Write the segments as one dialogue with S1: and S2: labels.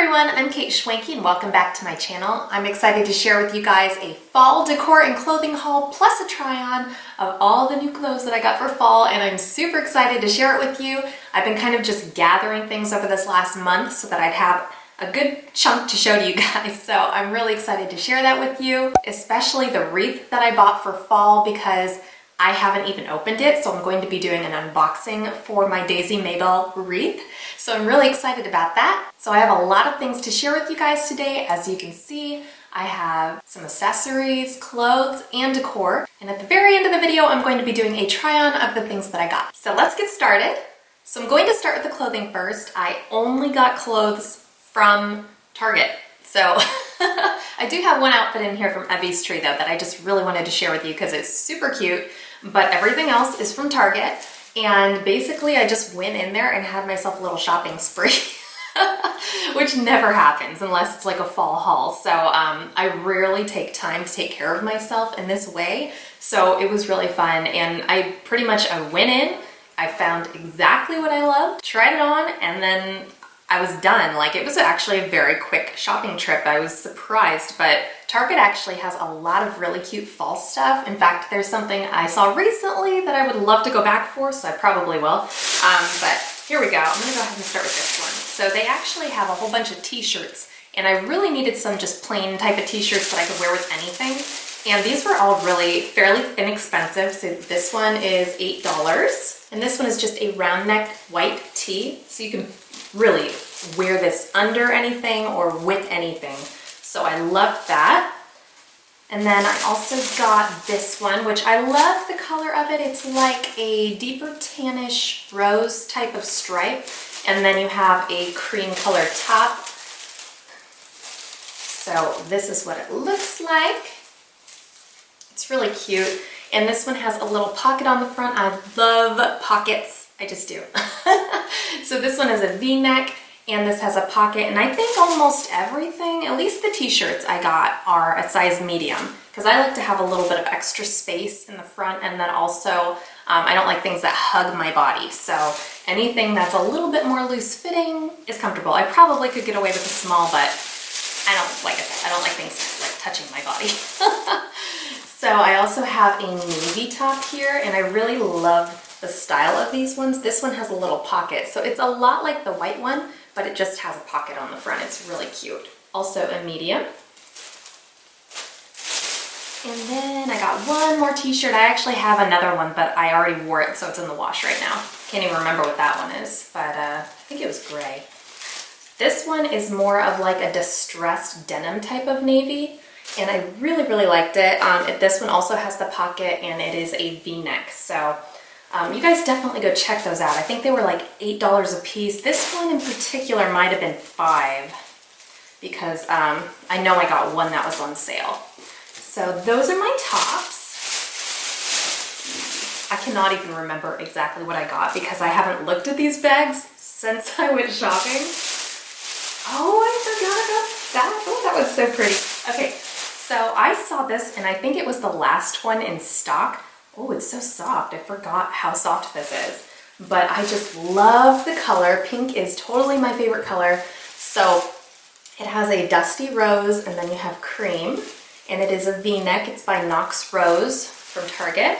S1: everyone, I'm kateschwanke and welcome back to my channel. I'm excited to share with you guys a fall decor and clothing haul plus a try-on of all the new clothes that I got for fall, and I'm super excited to share it with you. I've been kind of just gathering things over this last month so that I'd have a good chunk to show to you guys, so I'm really excited to share that with you, especially the wreath that I bought for fall because I haven't even opened it, so I'm going to be doing an unboxing for my daisymaebelle wreath. So I'm really excited about that. So I have a lot of things to share with you guys today. As you can see, I have some accessories, clothes, and decor. And at the very end of the video, I'm going to be doing a try-on of the things that I got. So let's get started. So I'm going to start with the clothing first. I only got clothes from Target. So I do have one outfit in here from Evie's Tree though that I just really wanted to share with you because it's super cute, but everything else is from Target. And basically I just went in there and had myself a little shopping spree, which never happens unless it's like a fall haul. So I rarely take time to take care of myself in this way. So it was really fun. And I went in, I found exactly what I loved, tried it on, and then I was done. Like, it was actually a very quick shopping trip. I was surprised, but Target actually has a lot of really cute fall stuff. In fact, there's something I saw recently that I would love to go back for, so I probably will. But here we go. I'm gonna go ahead and start with this one. So they actually have a whole bunch of t-shirts, and I really needed some just plain type of t-shirts that I could wear with anything. And these were all really fairly inexpensive. So this one is $8, and this one is just a round neck white tee. So you can really wear this under anything or with anything. So I loved that. And then I also got this one, which I love the color of it. It's like a deeper tannish rose type of stripe. And then you have a cream colored top. So this is what it looks like. It's really cute. And this one has a little pocket on the front. I love pockets. I just do. So this one is a V-neck, and this has a pocket, and I think almost everything, at least the t-shirts I got, are a size medium, because I like to have a little bit of extra space in the front, and then also I don't like things that hug my body. So anything that's a little bit more loose fitting is comfortable. I probably could get away with a small, but I don't like it. I don't like things like touching my body. So I also have a navy top here, and I really love the style of these ones. This one has a little pocket, so it's a lot like the white one, but it just has a pocket on the front. It's really cute. Also a medium. And then I got one more t-shirt. I actually have another one, but I already wore it, so it's in the wash right now. Can't even remember what that one is, but I think it was gray. This one is more of like a distressed denim type of navy, and I really, really liked it. This one also has the pocket, and it is a V-neck, so you guys definitely go check those out. I think they were like $8 a piece. This one in particular might have been $5 because I know I got one that was on sale. So those are my tops. I cannot even remember exactly what I got because I haven't looked at these bags since I went shopping. Oh, I forgot about that. Oh, that was so pretty. Okay, so I saw this, and I think it was the last one in stock. Oh, it's so soft. I forgot how soft this is. But I just love the color. Pink is totally my favorite color. So it has a dusty rose, and then you have cream. And it is a V-neck. It's by Knox Rose from Target.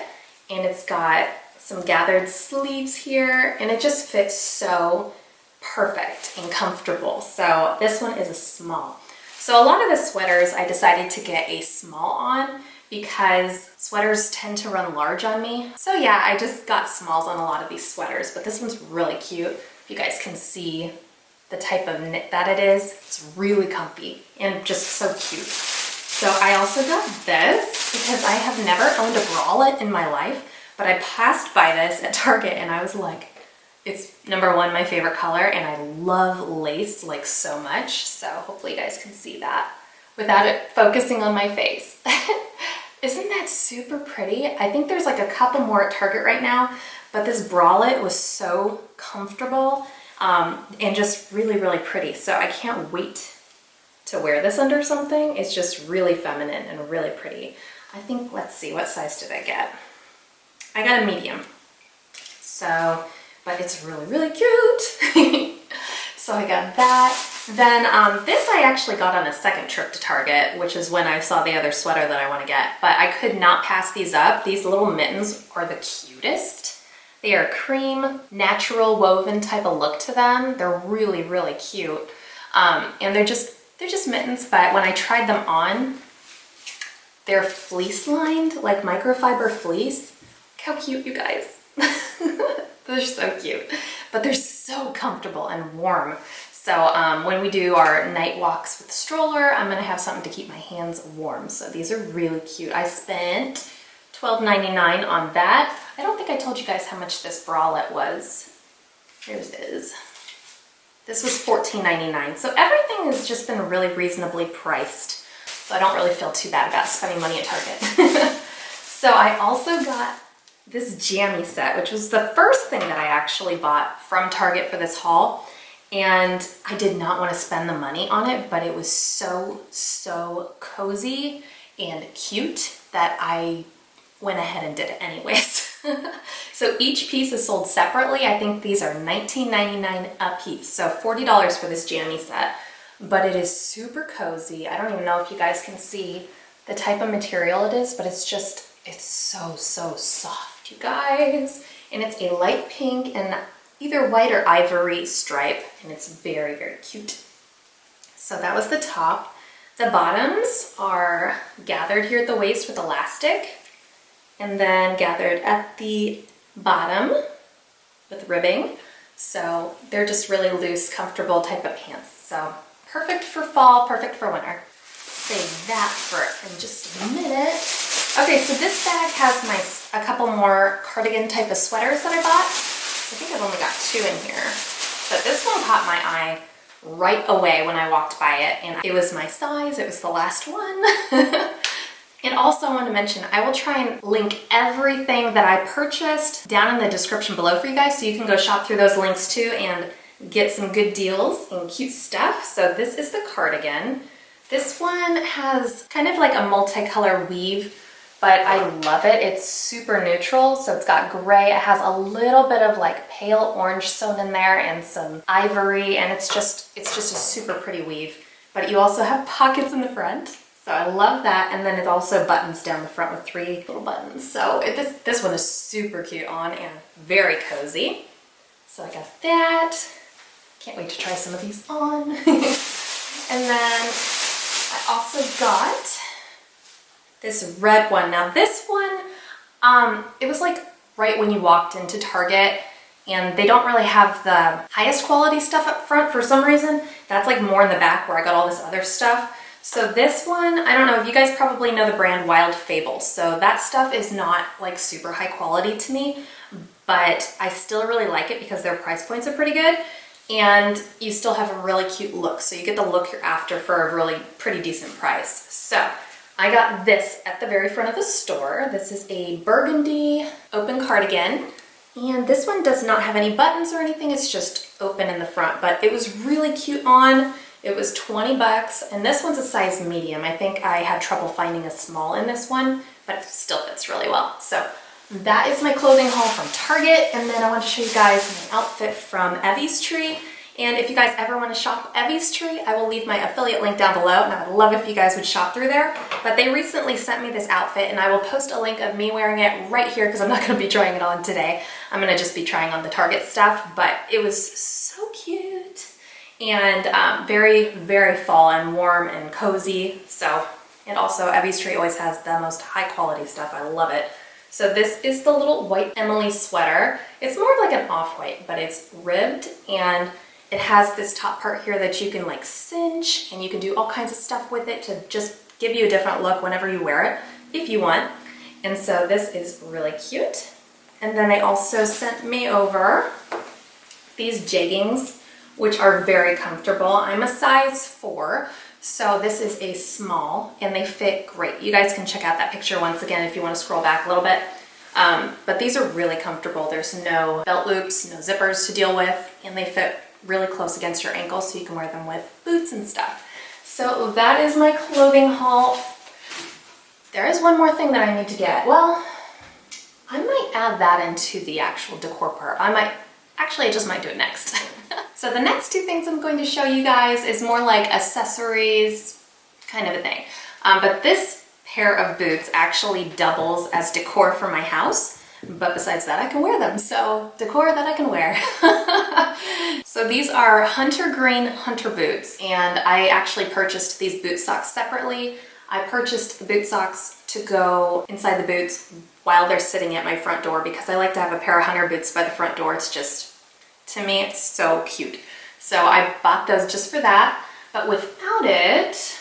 S1: And it's got some gathered sleeves here. And it just fits so perfect and comfortable. So this one is a small. So a lot of the sweaters I decided to get a small on because sweaters tend to run large on me. So yeah, I just got smalls on a lot of these sweaters, but this one's really cute. If you guys can see the type of knit that it is, it's really comfy and just so cute. So I also got this because I have never owned a bralette in my life, but I passed by this at Target and I was like, it's number one, my favorite color, and I love lace like so much. So hopefully you guys can see that without it focusing on my face. Isn't that super pretty? I think there's like a couple more at Target right now, but this bralette was so comfortable and just really, really pretty. So I can't wait to wear this under something. It's just really feminine and really pretty. I think, let's see, what size did I get? I got a medium. So, but it's really, really cute. So I got that. Then this I actually got on a second trip to Target, which is when I saw the other sweater that I want to get, but I could not pass these up. These little mittens are the cutest. They are cream, natural woven type of look to them. They're really, really cute. And they're just mittens, but when I tried them on, they're fleece lined, like microfiber fleece. Look how cute, you guys. They're so cute, but they're so comfortable and warm. So when we do our night walks with the stroller, I'm gonna have something to keep my hands warm. So these are really cute. I spent $12.99 on that. I don't think I told you guys how much this bralette was. Here it is. This was $14.99. So everything has just been really reasonably priced. So I don't really feel too bad about spending money at Target. So I also got this jammy set, which was the first thing that I actually bought from Target for this haul. And I did not want to spend the money on it, but it was so cozy and cute that I went ahead and did it anyways. So each piece is sold separately. I think these are $19.99 a piece. So $40 for this jammy set, but it is super cozy. I don't even know if you guys can see the type of material it is, but it's so soft, you guys. And it's a light pink and either white or ivory stripe, and it's very, very cute. So that was the top. The bottoms are gathered here at the waist with elastic, and then gathered at the bottom with ribbing. So they're just really loose, comfortable type of pants. So perfect for fall, perfect for winter. Save that for in just a minute. Okay, so this bag has a couple more cardigan type of sweaters that I bought. I think I've only got 2 in here, but this one caught my eye right away when I walked by it, and it was my size. It was the last one. And also I want to mention, I will try and link everything that I purchased down in the description below for you guys, so you can go shop through those links too and get some good deals and cute stuff. So this is the cardigan. This one has kind of like a multicolor weave, but I love it. It's super neutral, so it's got gray. It has a little bit of like pale orange sewn in there and some ivory, and it's just a super pretty weave. But you also have pockets in the front, so I love that. And then it also buttons down the front with 3 little buttons. So this one is super cute on and very cozy. So I got that. Can't wait to try some of these on. And then I also got this red one. Now this one, it was like right when you walked into Target, and they don't really have the highest quality stuff up front for some reason. That's like more in the back where I got all this other stuff. So this one, I don't know if you guys probably know the brand Wild Fables. So that stuff is not like super high quality to me, but I still really like it because their price points are pretty good. And you still have a really cute look. So you get the look you're after for a really pretty decent price. So I got this at the very front of the store. This is a burgundy open cardigan. And this one does not have any buttons or anything. It's just open in the front, but it was really cute on. It was 20 bucks, and this one's a size medium. I think I had trouble finding a small in this one, but it still fits really well. So that is my clothing haul from Target, and then I want to show you guys my outfit from Evie's Tree. And if you guys ever want to shop Evie's Tree, I will leave my affiliate link down below, and I would love if you guys would shop through there. But they recently sent me this outfit, and I will post a link of me wearing it right here because I'm not going to be trying it on today. I'm going to just be trying on the Target stuff, but it was so cute and very, very fall and warm and cozy. So, and also Evie's Tree always has the most high quality stuff. I love it. So this is the little white Emily sweater. It's more like an off-white, but it's ribbed, and it has this top part here that you can like cinch, and you can do all kinds of stuff with it to just give you a different look whenever you wear it, if you want. And so this is really cute. And then they also sent me over these jeggings, which are very comfortable. I'm a size 4, so this is a small, and they fit great. You guys can check out that picture once again if you want to scroll back a little bit. But these are really comfortable. There's no belt loops, no zippers to deal with, and they fit really close against your ankles, so you can wear them with boots and stuff. So that is my clothing haul. There is one more thing that I need to get. Well, I might add that into the actual decor part. I just might do it next. So the next two things I'm going to show you guys is more like accessories kind of a thing. But this pair of boots actually doubles as decor for my house. But besides that, I can wear them. So decor that I can wear. So these are hunter green hunter boots, and I actually purchased these boot socks separately. I purchased the boot socks to go inside the boots while they're sitting at my front door because I like to have a pair of hunter boots by the front door. It's just, to me, it's so cute. So I bought those just for that. But without it,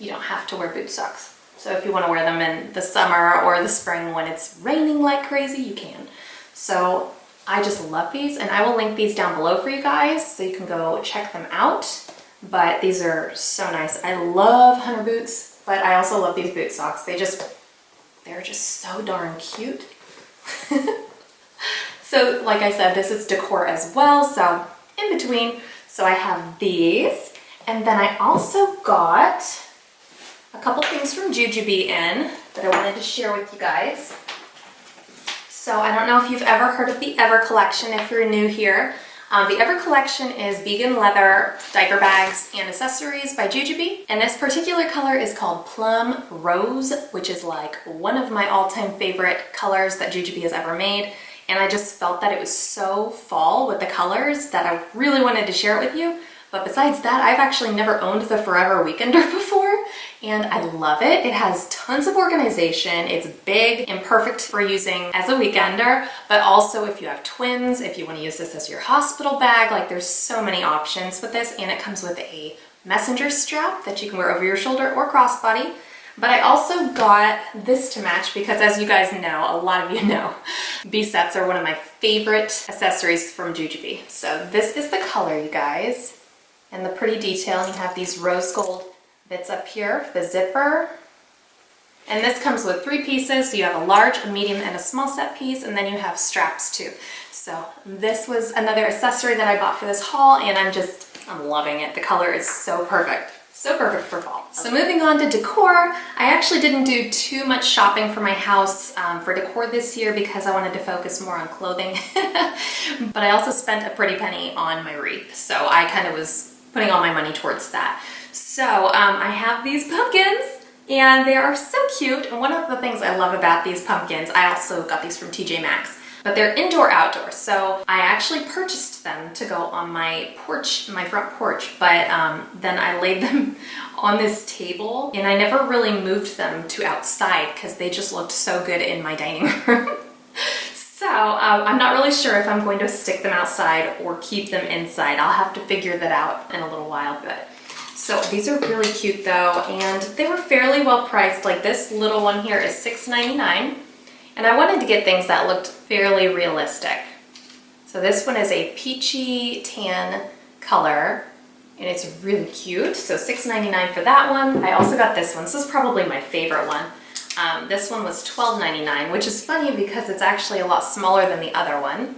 S1: you don't have to wear boot socks. So if you want to wear them in the summer or the spring when it's raining like crazy, you can. So I just love these, and I will link these down below for you guys so you can go check them out. But these are so nice. I love hunter boots, but I also love these boot socks. They're just so darn cute. So like I said, this is decor as well, so in between. So I have these, and then I also got a couple things from Jujube in that I wanted to share with you guys. So I don't know if you've ever heard of the Ever collection if you're new here. The Ever collection is vegan leather diaper bags and accessories by Jujube. And this particular color is called Plum Rose, which is like one of my all-time favorite colors that Jujube has ever made. And I just felt that it was so fall with the colors that I really wanted to share it with you. But besides that, I've actually never owned the Forever Weekender before, and I love it. It has tons of organization. It's big and perfect for using as a weekender, but also if you have twins, if you want to use this as your hospital bag, like there's so many options with this, and it comes with a messenger strap that you can wear over your shoulder or crossbody. But I also got this to match because, as you guys know, a lot of you know, B-sets are one of my favorite accessories from Jujube. So this is the color, you guys. And the pretty detail, you have these rose gold bits up here for the zipper. And this comes with 3 pieces, so you have a large, a medium, and a small set piece, and then you have straps too. So this was another accessory that I bought for this haul, and I'm loving it. The color is so perfect. So perfect for fall. So moving on to decor, I actually didn't do too much shopping for my house for decor this year because I wanted to focus more on clothing. But I also spent a pretty penny on my wreath, so I kind of was putting all my money towards that. So I have these pumpkins, and they are so cute. And one of the things I love about these pumpkins, I also got these from TJ Maxx, but they're indoor-outdoor. So I actually purchased them to go on my porch, my front porch, but then I laid them on this table, and I never really moved them to outside because they just looked so good in my dining room. So I'm not really sure if I'm going to stick them outside or keep them inside. I'll have to figure that out in a little while. But so these are really cute though, and they were fairly well priced. Like this little one here is $6.99, and I wanted to get things that looked fairly realistic. So this one is a peachy tan color, and it's really cute. So $6.99 for that one. I also got this one. This is probably my favorite one. This one was $12.99, which is funny because it's actually a lot smaller than the other one.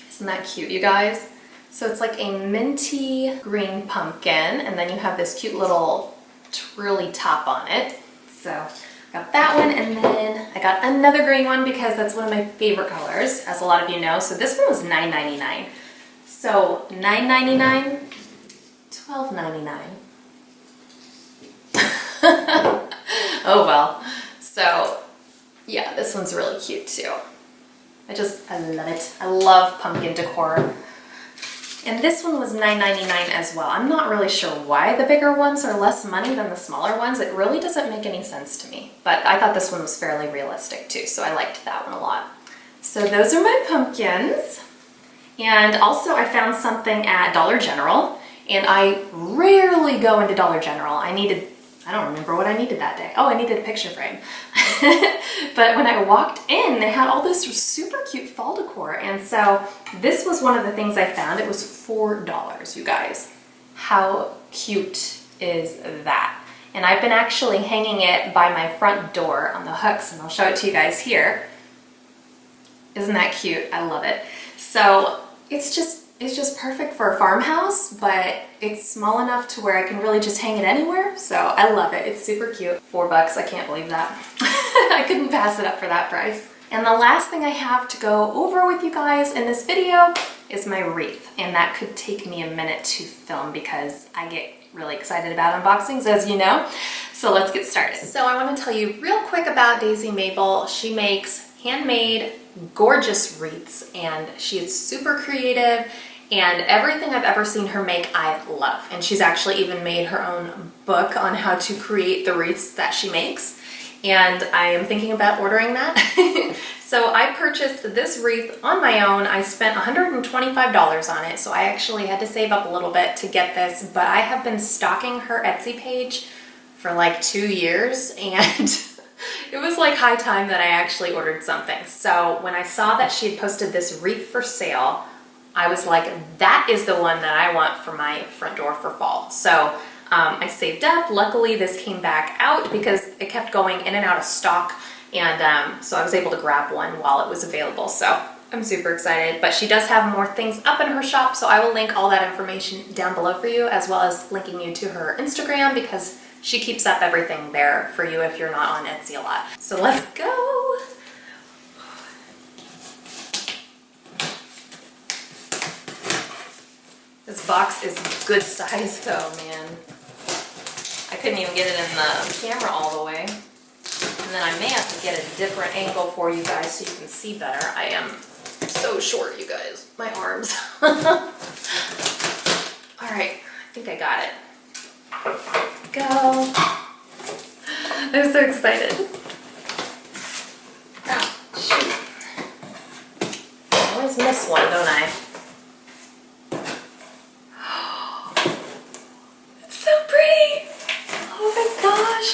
S1: Isn't that cute, you guys? So it's like a minty green pumpkin, and then you have this cute little twirly top on it. So I got that one, and then I got another green one because that's one of my favorite colors, as a lot of you know. So this one was $9.99. So $9.99, $12.99. Oh well. So yeah, this one's really cute too. I love it. I love pumpkin decor. And this one was $9.99 as well. I'm not really sure why the bigger ones are less money than the smaller ones. It really doesn't make any sense to me. But I thought this one was fairly realistic too, so I liked that one a lot. So those are my pumpkins. And also I found something at Dollar General, and I rarely go into Dollar General. I don't remember what I needed that day. Oh, I needed a picture frame. But when I walked in, they had all this super cute fall decor. And so this was one of the things I found. It was $4, you guys. How cute is that? And I've been actually hanging it by my front door on the hooks, and I'll show it to you guys here. Isn't that cute? I love it. So it's just perfect for a farmhouse, but it's small enough to where I can really just hang it anywhere. So I love it. It's super cute. $4, I can't believe that. I couldn't pass it up for that price. And the last thing I have to go over with you guys in this video is my wreath. And that could take me a minute to film because I get really excited about unboxings, as you know. So let's get started. So I want to tell you real quick about daisymaebelle. She makes handmade, gorgeous wreaths, and she is super creative, and everything I've ever seen her make, I love. And she's actually even made her own book on how to create the wreaths that she makes. And I am thinking about ordering that. So I purchased this wreath on my own. I spent $125 on it, so I actually had to save up a little bit to get this, but I have been stalking her Etsy page for like 2 years, and it was like high time that I actually ordered something. So when I saw that she had posted this wreath for sale, I was like, that is the one that I want for my front door for fall. So I saved up. Luckily, this came back out because it kept going in and out of stock. And so I was able to grab one while it was available. So I'm super excited. But she does have more things up in her shop. So I will link all that information down below for you, as well as linking you to her Instagram, because she keeps up everything there for you if you're not on Etsy a lot. So let's go. This box is good size though, man. I couldn't even get it in the camera all the way. And then I may have to get a different angle for you guys so you can see better. I am so short, you guys. My arms. All right, I think I got it. Go. I'm so excited. Oh, shoot. I always miss one, don't I?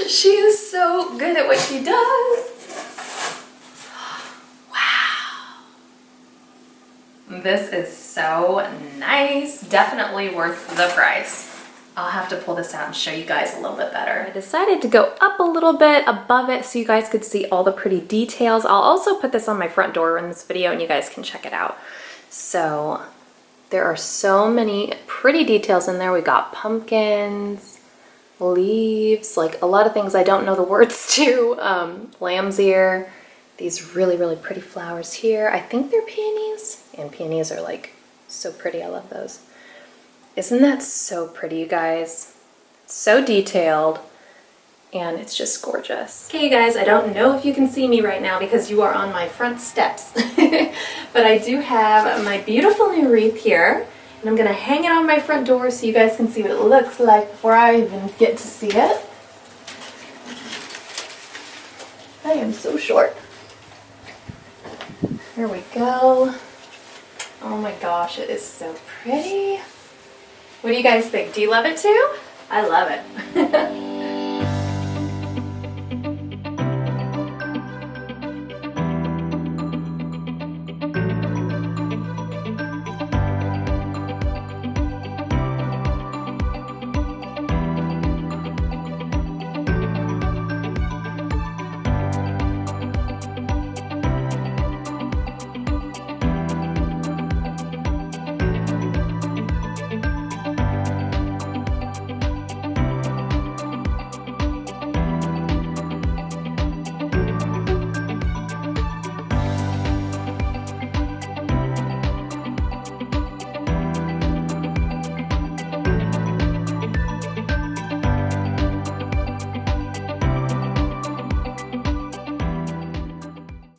S1: She is so good at what she does. Wow. This is so nice. Definitely worth the price. I'll have to pull this out and show you guys a little bit better. I decided to go up a little bit above it so you guys could see all the pretty details. I'll also put this on my front door in this video and you guys can check it out. So there are so many pretty details in there. We got pumpkins, leaves, like a lot of things I don't know the words to. Lamb's ear, these really, really pretty flowers here. I think they're peonies, and peonies are like so pretty. I love those. Isn't that so pretty, you guys? So detailed, and it's just gorgeous. Okay, you guys, I don't know if you can see me right now because you are on my front steps, but I do have my beautiful new wreath here. And I'm gonna hang it on my front door so you guys can see what it looks like before I even get to see it. I am so short. Here we go. Oh my gosh, it is so pretty. What do you guys think? Do you love it too? I love it.